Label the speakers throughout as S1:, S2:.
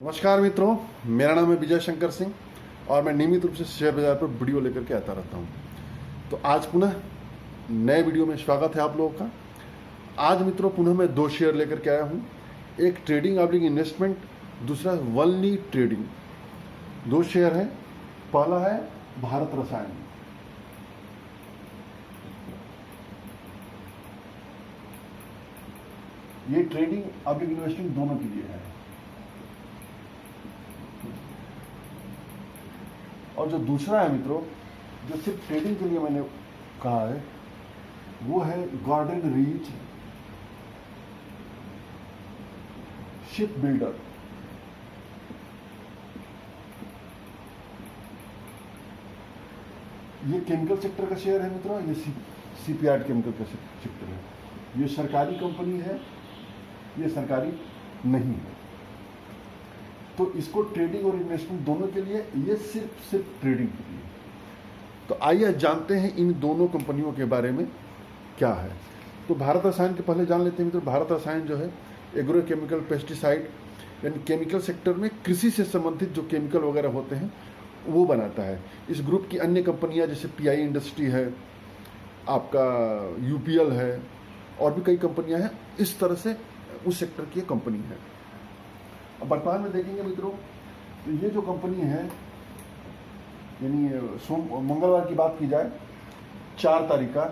S1: नमस्कार मित्रों, मेरा नाम है विजय शंकर सिंह और मैं नियमित रूप से शेयर बाजार पर वीडियो लेकर के आता रहता हूं। तो आज पुनः नए वीडियो में स्वागत है आप लोगों का। आज मित्रों पुनः मैं दो शेयर लेकर के आया हूं, एक ट्रेडिंग ऑब्लिक इन्वेस्टमेंट, दूसरा वनली ट्रेडिंग। दो शेयर हैं। पहला है भारत रसायन। ये ट्रेडिंग ऑब्लिक इन्वेस्टिंग दोनों के लिए है। और जो दूसरा है मित्रों, जो सिर्फ ट्रेडिंग के लिए मैंने कहा है, वो है गार्डन रीच शिप बिल्डर। ये केमिकल सेक्टर का शेयर है मित्रों। ये सीपीआर केमिकल का सेक्टर है। ये सरकारी कंपनी है, ये सरकारी नहीं है। तो इसको ट्रेडिंग और इन्वेस्टमेंट दोनों के लिए, ये सिर्फ ट्रेडिंग के लिए। तो आइए जानते हैं इन दोनों कंपनियों के बारे में क्या है। तो भारत रसायन के पहले जान लेते हैं मित्रों। भारत रसायन जो है एग्रो केमिकल पेस्टिसाइड यानी केमिकल सेक्टर में कृषि से संबंधित जो केमिकल वगैरह होते हैं वो बनाता है। इस ग्रुप की अन्य कंपनियां जैसे पीआई इंडस्ट्री है, आपका यूपीएल है और भी कई कंपनियां हैं। इस तरह से उस सेक्टर की कंपनी है। अब वर्तमान में देखेंगे मित्रों, तो ये जो कंपनी है, यानी मंगलवार की बात की जाए 4 तारीख का,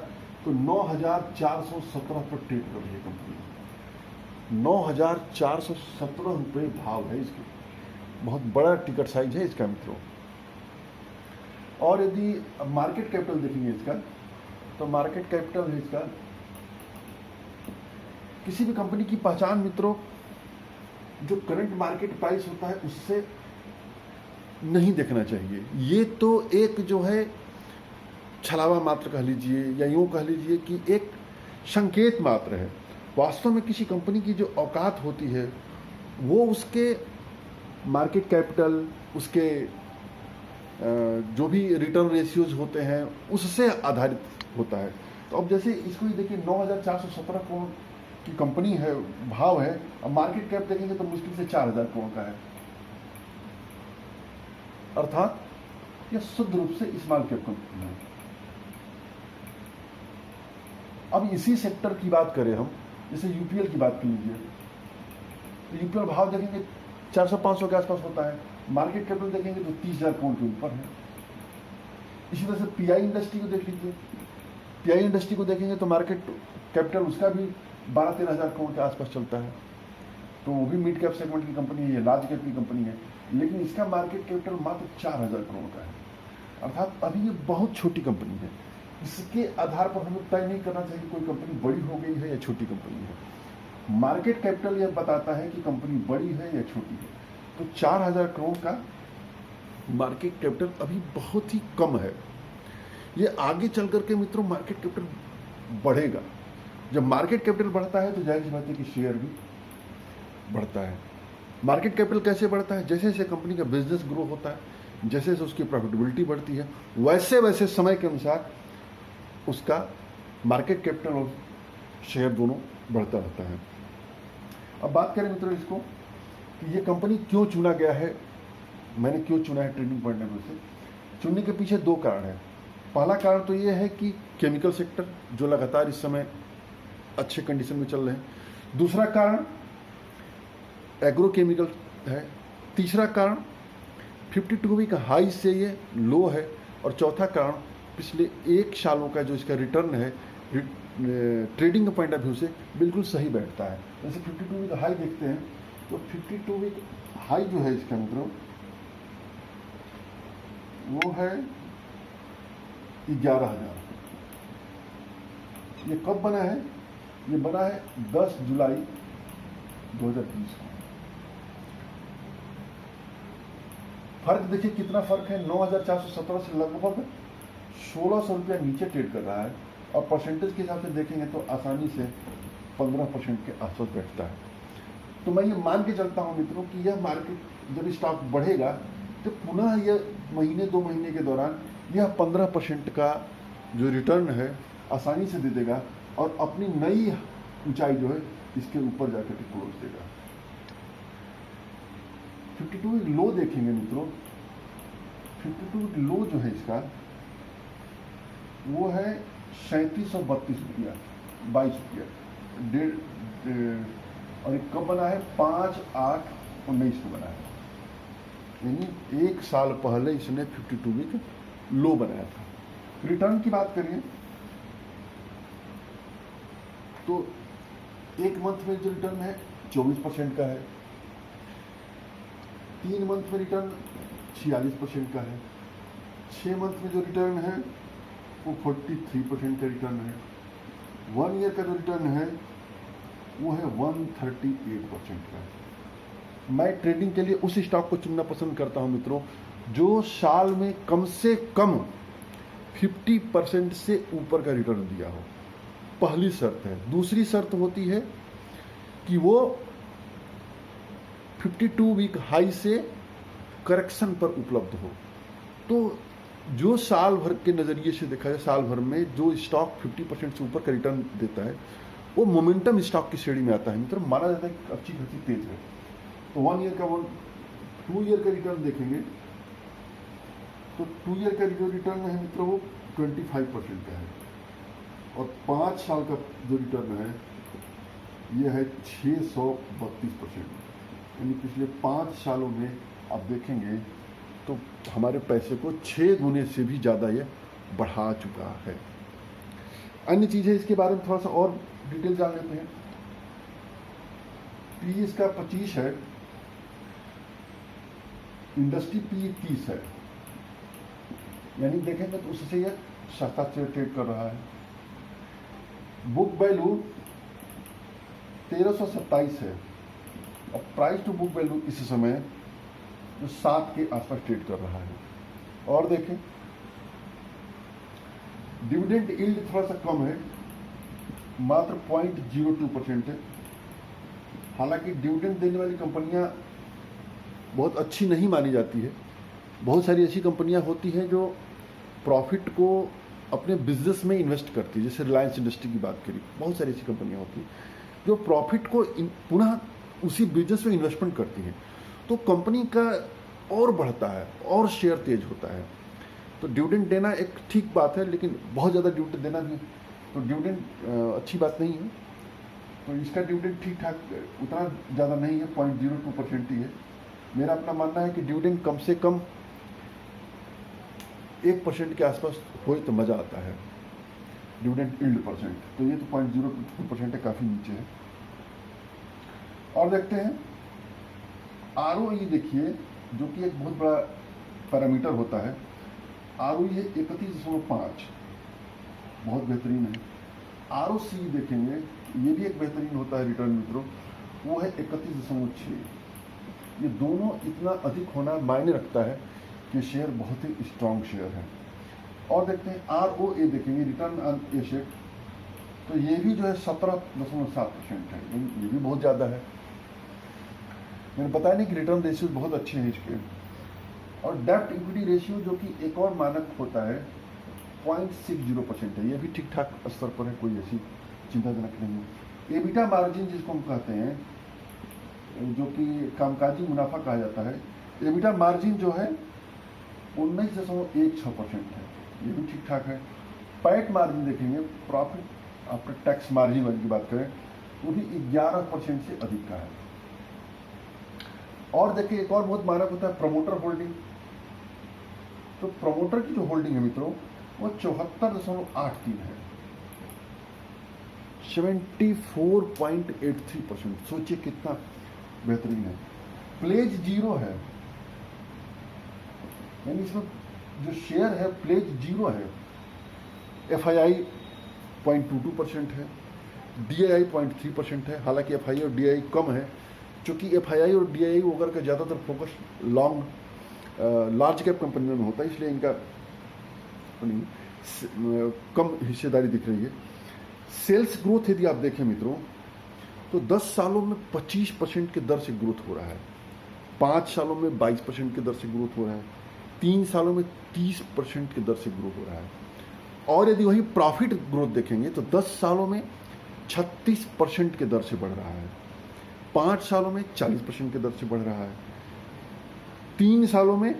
S1: तो 9,417 पर ट्रेड कर रही है कंपनी। 9,417 रुपये भाव है इसके। बहुत बड़ा टिकट साइज है इसका मित्रों। और यदि मार्केट कैपिटल देखेंगे इसका, तो मार्केट कैपिटल है इसका, किसी भी कंपनी की पहचान मित्रों जो करंट मार्केट प्राइस होता है उससे नहीं देखना चाहिए। ये तो एक जो है छलावा मात्र कह लीजिए या यूं कह लीजिए कि एक संकेत मात्र है। वास्तव में किसी कंपनी की जो औकात होती है वो उसके मार्केट कैपिटल, उसके जो भी रिटर्न रेशियोज होते हैं उससे आधारित होता है। तो अब जैसे इसको ही देखिए, 9,417 करोड़ की कंपनी है, भाव है। अब मार्केट कैप देखेंगे तो मुश्किल से 4,000 करोड़ का है। अर्थात यह शुद्ध रूप से स्मॉल कैप कंपनी है। अब इसी सेक्टर की बात करें हम, जैसे यूपीएल की बात कर लीजिए, तो यूपीएल भाव देखेंगे 400-500 के आसपास होता है। मार्केट कैपिटल देखेंगे तो 30,000 करोड़ के ऊपर है। इसी तरह से पीआई इंडस्ट्री को देख लीजिए। पीआई इंडस्ट्री को देखेंगे तो मार्केट कैपिटल उसका भी 12-13,000 करोड़ के आसपास चलता है। तो वो भी मिड कैप सेगमेंट की कंपनी है, लार्ज कैप की कंपनी है, लेकिन इसका मार्केट कैपिटल मात्र 4,000 करोड़ का है। अर्थात अभी ये बहुत छोटी कंपनी है। इसके आधार पर हमें तय नहीं करना चाहिए कोई कंपनी बड़ी हो गई है या छोटी कंपनी है। मार्केट कैपिटल यह बताता है कि कंपनी बड़ी है या छोटी है। तो 4,000 करोड़ का मार्केट कैपिटल अभी बहुत ही कम है। ये आगे चल करके मित्रों मार्केट कैपिटल बढ़ेगा। जब मार्केट कैपिटल बढ़ता है तो जाहिर सी बात है कि शेयर भी बढ़ता है। मार्केट कैपिटल कैसे बढ़ता है? जैसे जैसे कंपनी का बिजनेस ग्रो होता है, जैसे जैसे उसकी प्रॉफिटेबिलिटी बढ़ती है, वैसे वैसे समय के अनुसार उसका मार्केट कैपिटल और शेयर दोनों बढ़ता रहता है। अब बात करें मित्रों इसको कि ये कंपनी क्यों चुना गया है, मैंने क्यों चुना है ट्रेडिंग पॉइंट ऑफ व्यू से। चुनने के पीछे 2 कारण है। पहला कारण तो ये है कि केमिकल सेक्टर जो लगातार इस समय अच्छे कंडीशन में चल रहे हैं। दूसरा कारण एग्रो केमिकल है। तीसरा कारण 52 वीक हाई से ये लो है। और चौथा कारण पिछले 1 सालों का जो इसका रिटर्न है ट्रेडिंग के पॉइंट ऑफ व्यू से बिल्कुल सही बैठता है। जैसे 52 वीक हाई देखते हैं तो 52 वीक हाई जो है इसका मतलब वो है 11,000। ये कब बना है? ये बना है 10 जुलाई 2020 को। फर्क देखिए कितना फर्क है। 9,417 से लगभग 1,600 रुपया नीचे ट्रेड कर रहा है। और परसेंटेज के हिसाब से देखेंगे तो आसानी से 15% के आसपास बैठता है। तो मैं ये मान के चलता हूँ मित्रों कि यह मार्केट जब स्टॉक बढ़ेगा तो पुनः यह महीने 2 महीने के दौरान यह 15% का जो रिटर्न है आसानी से दे देगा और अपनी नई ऊंचाई जो है इसके ऊपर जाकर क्लोज देगा। 52 वीक लो देखेंगे मित्रों, 52 वीक लो जो है इसका वो है 3732 रुपया, 22 रुपया और ये कब बना है? 5/8/19 को बना है, यानी 1 साल पहले इसने 52 वीक लो बनाया था। रिटर्न की बात करिए तो 1 मंथ में जो रिटर्न है 24% का है, 3 मंथ में रिटर्न 46% का है, 6 मंथ में जो रिटर्न है वो 43% का रिटर्न है, 1 ईयर का जो रिटर्न है वो है 138% का है। मैं ट्रेडिंग के लिए उस स्टॉक को चुनना पसंद करता हूं मित्रों जो साल में कम से कम 50% से ऊपर का रिटर्न दिया हो, पहली शर्त है। दूसरी शर्त होती है कि वो 52 वीक हाई से करेक्शन पर उपलब्ध हो। तो जो साल भर के नज़रिए से देखा जाए, साल भर में जो स्टॉक 50% से ऊपर का रिटर्न देता है वो मोमेंटम स्टॉक की श्रेणी में आता है मित्र, माना जाता है कि अच्छी खासी तेज है। तो 1 ईयर का 2 ईयर का रिटर्न देखेंगे तो 2 ईयर का जो रिटर्न है मित्रों वो 25% का है, और 5 साल का जो रिटर्न है ये है 632%, यानी पिछले 5 सालों में आप देखेंगे तो हमारे पैसे को 6 गुने से भी ज़्यादा ये बढ़ा चुका है। अन्य चीज़ें इसके बारे में थोड़ा सा और डिटेल जान लेते हैं। पी इसका 25 है, इंडस्ट्री पी 30 है, यानी देखेंगे तो उससे ये सस्ता ट्रेड कर रहा है। बुक वैल्यू 1327 है और प्राइस टू बुक वैल्यू इस समय जो 7 के आसपास ट्रेड कर रहा है। और देखें डिविडेंड यील्ड थोड़ा सा कम है, मात्र 0.02% है। हालांकि डिविडेंड देने वाली कंपनियां बहुत अच्छी नहीं मानी जाती है। बहुत सारी ऐसी कंपनियां होती हैं जो प्रॉफिट को अपने बिजनेस में इन्वेस्ट करती है, जैसे रिलायंस इंडस्ट्री की बात करी, बहुत सारी ऐसी कंपनियां होती हैं जो प्रॉफिट को पुनः उसी बिजनेस में इन्वेस्टमेंट करती हैं, तो कंपनी का और बढ़ता है और शेयर तेज होता है। तो डिविडेंड देना एक ठीक बात है, लेकिन बहुत ज़्यादा डिविडेंड देना भी तो डिविडेंड अच्छी बात नहीं है। तो इसका डिविडेंड ठीक ठाक उतना ज़्यादा नहीं है, 0.02% ही है। मेरा अपना मानना है कि डिविडेंड कम से कम 1% के आसपास हो तो मज़ा आता है, डिविडेंड यील्ड परसेंट। तो ये तो 0.02% है, काफ़ी नीचे है। और देखते हैं ROE, देखिए जो कि एक बहुत बड़ा पैरामीटर होता है। ROE है 31.5, बहुत बेहतरीन है। ROC देखेंगे, ये भी एक बेहतरीन होता है रिटर्न मित्रों, वो है 31.6। ये दोनों इतना अधिक होना मायने रखता है कि शेयर बहुत ही स्ट्रांग शेयर है। और देखते हैं ROA, देखेंगे रिटर्न ऑन एसेट, तो ये भी जो है 17.7% है, ये भी बहुत ज़्यादा है। मैंने बताया नहीं कि रिटर्न रेशियो बहुत अच्छे हैं इसके। और डेब्ट इक्विटी रेशियो जो कि एक और मानक होता है 0.60% है, ये भी ठीक ठाक स्तर पर है, कोई ऐसी चिंताजनक नहीं है। एबिटा मार्जिन जिसको हम कहते हैं, जो कि कामकाजी मुनाफा कहा जाता है, एबिटा मार्जिन जो है 19.16% है, ये भी ठीक ठाक है। पैट मार्जिन देखेंगे, प्रॉफिट आफ्टर टैक्स मार्जिन वाली की बात करें, वो भी 11% से अधिक का है। और देखिए एक और बहुत मानक होता है प्रमोटर होल्डिंग। तो प्रमोटर की जो होल्डिंग है मित्रों वो 74.83 है, 74.83%। सोचिए कितना बेहतरीन है। प्लेज 0 है, यानी इसमें जो शेयर है प्लेज 0 है। FII 0.22% है, DII 0.3% है। हालांकि FII और DII कम है, क्योंकि FII और DII वगैरह का ज़्यादातर फोकस लार्ज कैप कंपनियों में होता है, इसलिए इनका कम हिस्सेदारी दिख रही है। सेल्स ग्रोथ यदि आप देखें मित्रों तो 10 सालों में 25% के दर से ग्रोथ हो रहा है, 5 सालों में 22% के दर से ग्रोथ हो रहा है, 3 सालों में 30% के दर से ग्रोथ हो रहा है। और यदि वही प्रॉफिट ग्रोथ देखेंगे तो 10 सालों में 36% के दर से बढ़ रहा है, 5 सालों में 40% के दर से बढ़ रहा है, 3 सालों में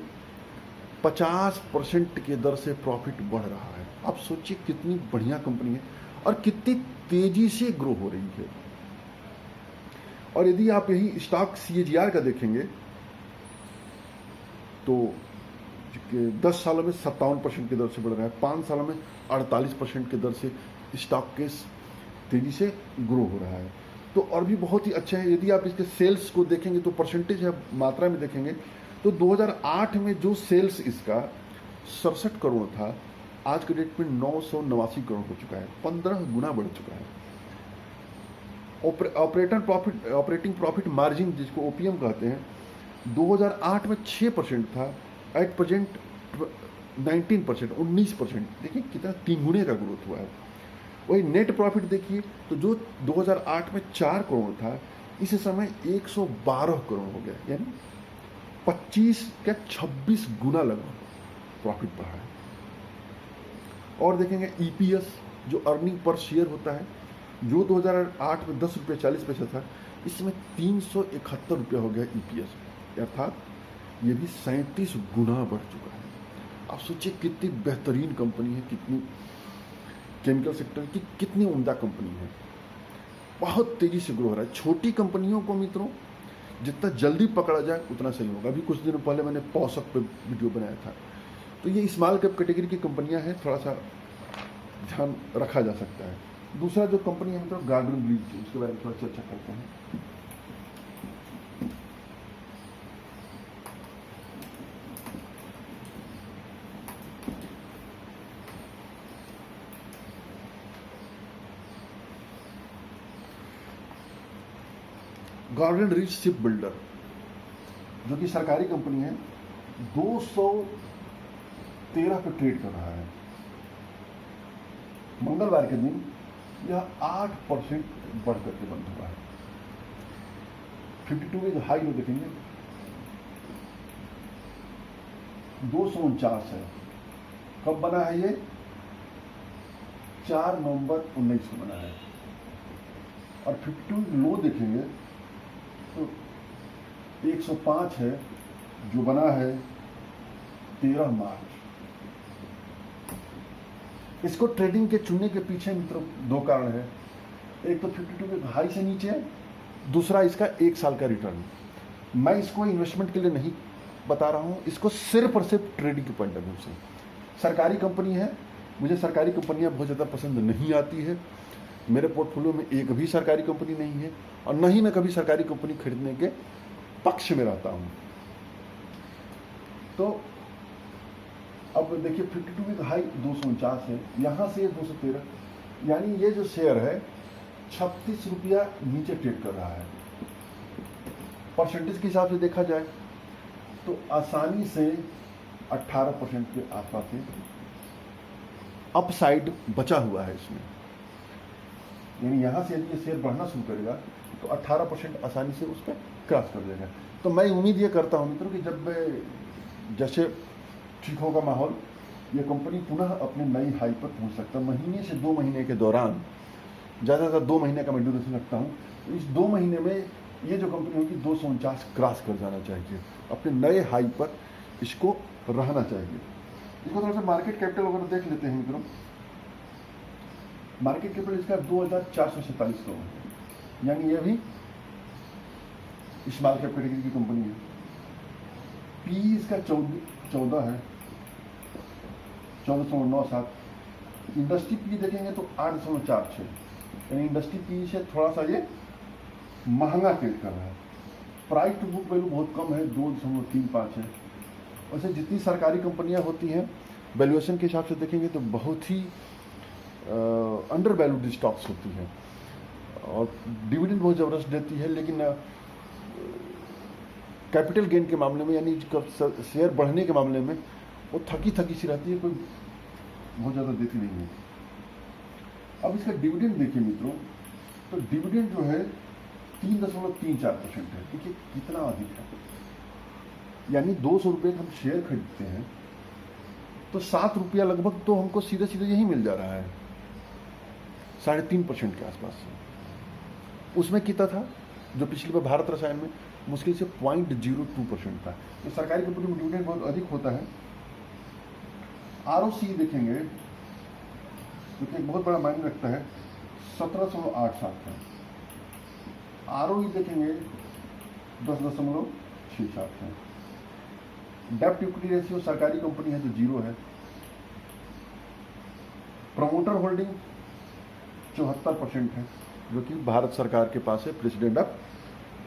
S1: 50% के दर से प्रॉफिट बढ़ रहा है। आप सोचिए कितनी बढ़िया कंपनी है और कितनी तेजी से ग्रो हो रही है। और यदि आप यही स्टॉक CAGR का देखेंगे तो 10 सालों में 57% की दर से बढ़ रहा है, 5 सालों में 48% की दर से स्टॉक के तेजी से ग्रो हो रहा है। तो और भी बहुत ही अच्छा है। यदि आप इसके सेल्स को देखेंगे तो परसेंटेज या मात्रा में देखेंगे तो 2008 में जो सेल्स इसका 67 करोड़ था, आज के डेट में 989 करोड़ हो चुका है, 15 गुना बढ़ चुका है। ऑपरेटिंग प्रॉफिट मार्जिन जिसको OPM कहते हैं, 2008 में 6% था, एट प्रेजेंट 19%, 19%। देखिए कितना 3 गुने का ग्रोथ हुआ है। वही नेट प्रॉफिट देखिए तो जो 2008 में 4 करोड़ था, इस समय 112 करोड़ हो गया, यानी 26 गुना लगभग प्रॉफिट बढ़ा है। और देखेंगे EPS जो अर्निंग पर शेयर होता है, जो 2008 में 10 रुपये 40 पैसा था, इसमें 371 रुपया हो गया EPS, अर्थात ये भी 37 गुना बढ़ चुका है। आप सोचिए कितनी बेहतरीन कंपनी है, कितनी केमिकल सेक्टर की कितनी उम्दा कंपनी है, बहुत तेजी से ग्रो हो रहा है। छोटी कंपनियों को मित्रों जितना जल्दी पकड़ा जाए उतना सही होगा। अभी कुछ दिनों पहले मैंने पॉसक पे वीडियो बनाया था, तो ये स्मॉल कैप कैटेगरी की कंपनियां हैं, थोड़ा सा ध्यान रखा जा सकता है। दूसरा जो कंपनी है मित्रों गार्डन ब्लीच, उसके बारे में थोड़ा चर्चा करते हैं। गार्डन रीच शिप बिल्डर जो कि सरकारी कंपनी है, 213 पे ट्रेड कर रहा है। मंगलवार के दिन यह 8% बढ़ करके बंद हुआ है। 52 में जो हाई लो देखेंगे 249 है। कब बना है ये? 4 नवंबर 19 को बना है। और 52 लो देखेंगे तो 105 है, जो बना है 13 मार्च। इसको ट्रेडिंग के चुनने के पीछे मित्रों 2 कारण है। एक तो 52 के हाई से नीचे है, दूसरा इसका 1 साल का रिटर्न। मैं इसको इन्वेस्टमेंट के लिए नहीं बता रहा हूं, इसको सिर्फ और सिर्फ ट्रेडिंग के पॉइंट ऑफ व्यू से। सरकारी कंपनी है, मुझे सरकारी कंपनियां बहुत ज़्यादा पसंद नहीं आती है। मेरे पोर्टफोलियो में एक भी सरकारी कंपनी नहीं है और न ही मैं कभी सरकारी कंपनी खरीदने के पक्ष में रहता हूं। तो अब देखिए 52 में हाई 249 है, यहां से 213, यानी ये जो शेयर है 36 रुपया नीचे ट्रेड कर रहा है। परसेंटेज के हिसाब से देखा जाए तो आसानी से 18% के आसपास से अपसाइड बचा हुआ है इसमें। यानी यहां से यदि ये शेयर बढ़ना शुरू करेगा तो 18% आसानी से उस पर क्रॉस कर देगा। तो मैं उम्मीद ये करता हूं मित्रों कि जब जैसे ठीक होगा माहौल, ये कंपनी पुनः अपने नई हाई पर पहुंच सकता है। महीने से 2 महीने के दौरान, ज़्यादातर 2 महीने का मैं ड्यूरेशन रखता हूँ, इस 2 महीने में ये जो कंपनी होगी 249 क्रॉस कर जाना चाहिए, अपने नए हाई पर इसको रहना चाहिए। इसको थोड़ा सा मार्केट कैपिटल वगैरह देख लेते हैं मित्रों। मार्केट कैपिटल इसका 2447 करोड़ है, यानी ये भी स्मॉल कैप कैटेगरी की कंपनी है। पी इसका 14 है, 14.97। इंडस्ट्री पी देखेंगे तो 8.46, यानी इंडस्ट्री पी से थोड़ा सा ये महंगा ट्रेड कर रहा है। प्राइस टू बुक वैल्यू बहुत कम है, 2.35 है। वैसे जितनी सरकारी कंपनियां होती हैं वैल्यूएशन के हिसाब से देखेंगे तो बहुत ही अंडर वैल्यूड स्टॉक्स होती हैं और डिविडेंड बहुत ज़बरदस्त देती है, लेकिन कैपिटल गेन के मामले में यानी शेयर बढ़ने के मामले में वो थकी सी रहती है, कोई बहुत ज़्यादा देती नहीं है। अब इसका डिविडेंड देखिए मित्रों, तो डिविडेंड जो है 3.34% है। देखिए कितना अधिक है, यानी 200 रुपये का हम शेयर खरीदते हैं तो 7 रुपया लगभग तो हमको सीधे सीधे यही मिल जा रहा है, 3.5% के आसपास से। उसमें कितना था जो पिछली बार भारत रसायन में मुश्किल से 0.02% था। तो सरकारी कंपनी में डिविडेंड बहुत अधिक होता है। ROC देखेंगे तो एक बहुत बड़ा मायने रखता है, 17.87 है। ROE देखेंगे 10.67 है। डेब्ट इक्विटी रेशियो सरकारी कंपनी है तो 0 है। प्रमोटर होल्डिंग 74% है, जो कि भारत सरकार के पास है, प्रेसिडेंट ऑफ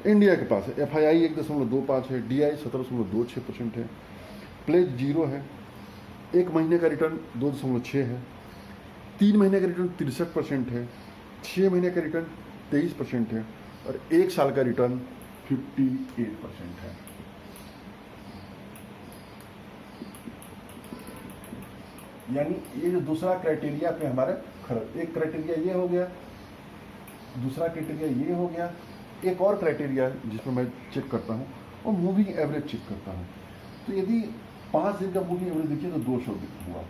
S1: इंडिया के पास है। FII 1.25 है। DI 17.26% है। प्लेज 0 है। 1 महीने का रिटर्न 2.6 है। 3 महीने का रिटर्न 63% है। 6 महीने का रिटर्न 23% है और 1 साल का रिटर्न 58% है। यानी ये जो दूसरा क्राइटेरिया पे हमारे खर्च, एक क्राइटेरिया ये हो गया, दूसरा क्राइटेरिया ये हो गया, एक और क्राइटेरिया जिसमें मैं चेक करता हूँ और मूविंग एवरेज चेक करता हूँ। तो यदि 5 दिन का मूविंग एवरेज देखिए तो 200 हुआ,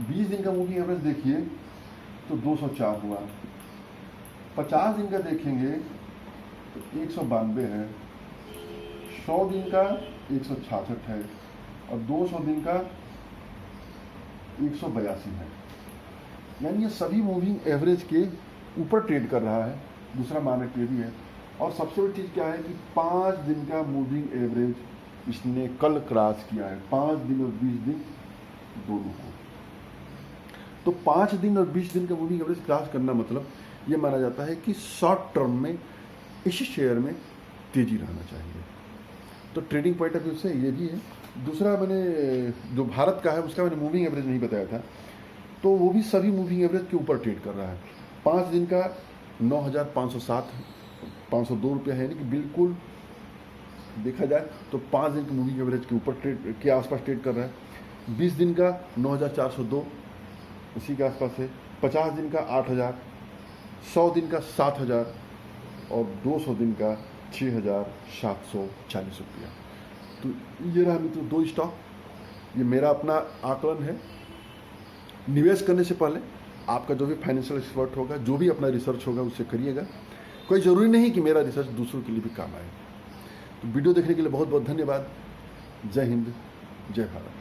S1: 20 दिन का मूविंग एवरेज देखिए तो 204 हुआ, 50 दिन का देखेंगे तो 192 है, 100 दिन का 166 है और 200 दिन का 182 है। यानी ये सभी मूविंग एवरेज के ऊपर ट्रेड कर रहा है। दूसरा मानक ये भी है। और सबसे बड़ी चीज़ क्या है कि 5 दिन का मूविंग एवरेज इसने कल क्रॉस किया है, 5 दिन और 20 दिन दोनों को। तो 5 दिन और 20 दिन का मूविंग एवरेज क्रॉस करना मतलब ये माना जाता है कि शॉर्ट टर्म में इस शेयर में तेजी रहना चाहिए। तो ट्रेडिंग पॉइंट ऑफ व्यू से ये भी है। दूसरा मैंने जो भारत का है उसका मैंने मूविंग एवरेज नहीं बताया था, तो वो भी सभी मूविंग एवरेज के ऊपर ट्रेड कर रहा है। 5 दिन का 9,502 रुपया है, यानी कि बिल्कुल देखा जाए तो 5 दिन के मूविंग एवरेज के ऊपर ट्रेड के आसपास ट्रेड कर रहा है। 20 दिन का 9,402 उसी के आसपास है। 50 दिन का 8,000, 100 दिन का 7,000 और 200 दिन का 6,740 रुपया। तो ये रहा मित्रों 2 स्टॉक। ये मेरा अपना आकलन है। निवेश करने से पहले आपका जो भी फाइनेंशियल एक्सपर्ट होगा, जो भी अपना रिसर्च होगा उससे करिएगा। कोई ज़रूरी नहीं कि मेरा रिसर्च दूसरों के लिए भी काम आए। तो वीडियो देखने के लिए बहुत बहुत धन्यवाद। जय हिंद, जय भारत।